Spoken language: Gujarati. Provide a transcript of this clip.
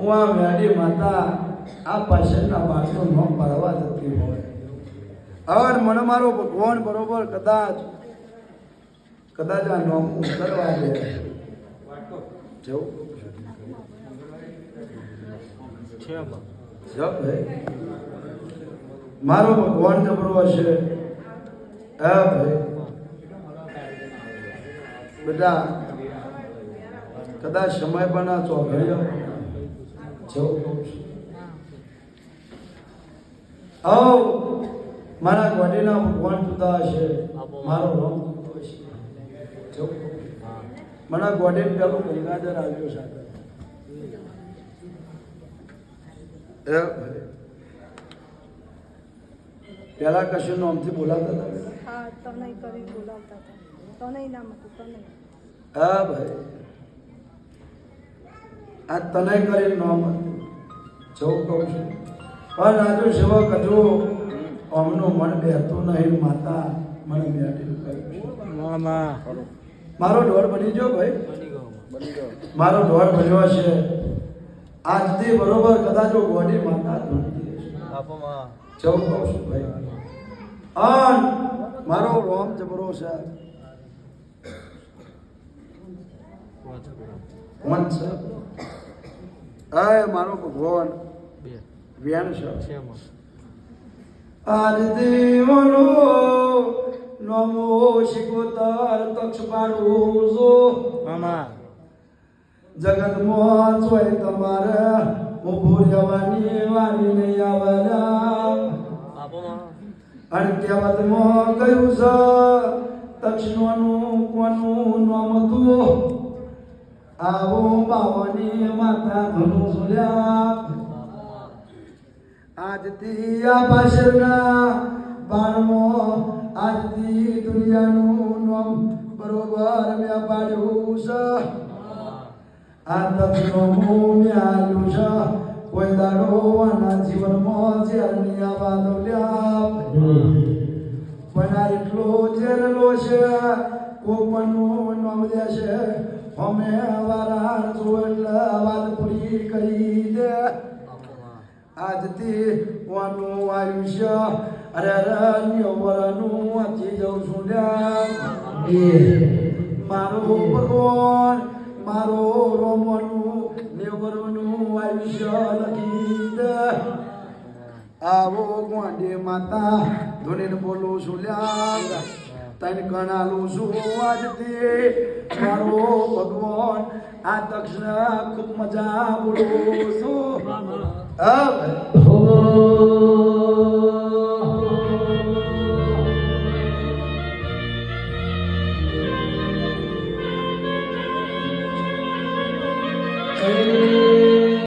હું આ મેડી માતા આ પાછળના બાળકનું નામ પાડવા જતી હોય હવે મને મારો ભગવાન બરોબર કદાચ આ નામ ઉતરવા દે જવું મારો ભગવાન જબરો હશે હા ભાઈ બધા કદાચ સમય બના ચોઘડ્યો મારા ગોડીના ભગવાન જુદા હશે મારો રોમ જુદો હશે મારા ગોડી પેલું ગંગાધર આવ્યો સાથે પેલા કશું નામથી બોલાવતા હતા હા તને કરી બોલાવતા હતા તને નામ હતું તને હા ભાઈ આ તને કરી નામ હતું જવું કહું છું પણ આજુ સેવક હજુ અમનું મન બેહતું નહીં માતા મને બેઠેલું કર્યું મારો ઢોર બની ગયો ભાઈ મારો ઢોર બન્યો છે આજથી બરોબર કદાચ ગોડી માતા ધૂણતી હશે જવું કહું છું ભાઈ અન મારો રોમ જબરો છે મન છે મારો ભગવાન વ્યાન છે આજ દેવનો નમો શિકોતર તક્ષ પાડું જો જગતમાં જોઈ તમારે ઉભું રહેવાની વાણી નહીં આવવાના અને કહેવતમાં કહ્યું છે તક્ષણનું કોનું નામ હતું આવો બાવાની માતા ધનું સુલ્યા આજથી આ પાછળના બાણમાં આજથી દુનિયાનું નામ બરોબર મેં પાડ્યું છે આ તત્વનો મેં આલ્યું છે કોઈ દાડો આના જીવનમાં ઝેર નહીં આવવા દો પણ આ એટલો ઝેરલો છે કોપનું નામ દેશે અમે વારા જો એટલે વાત પૂરી કરી દે આજથી વાનું આયુષ્ય અરે ન્યવરનું વાંચી જાઉં છું મારો ભગવાન મારો રોમનું નેવરનું આયુષ્ય લખી દે આવો ગોંડે માતા ધોનીને બોલું છું લ્યા તન કણાલું છું આજથી મારો ભગવાન આ દક્ષિણ ખૂબ મજા બોલું છું Hey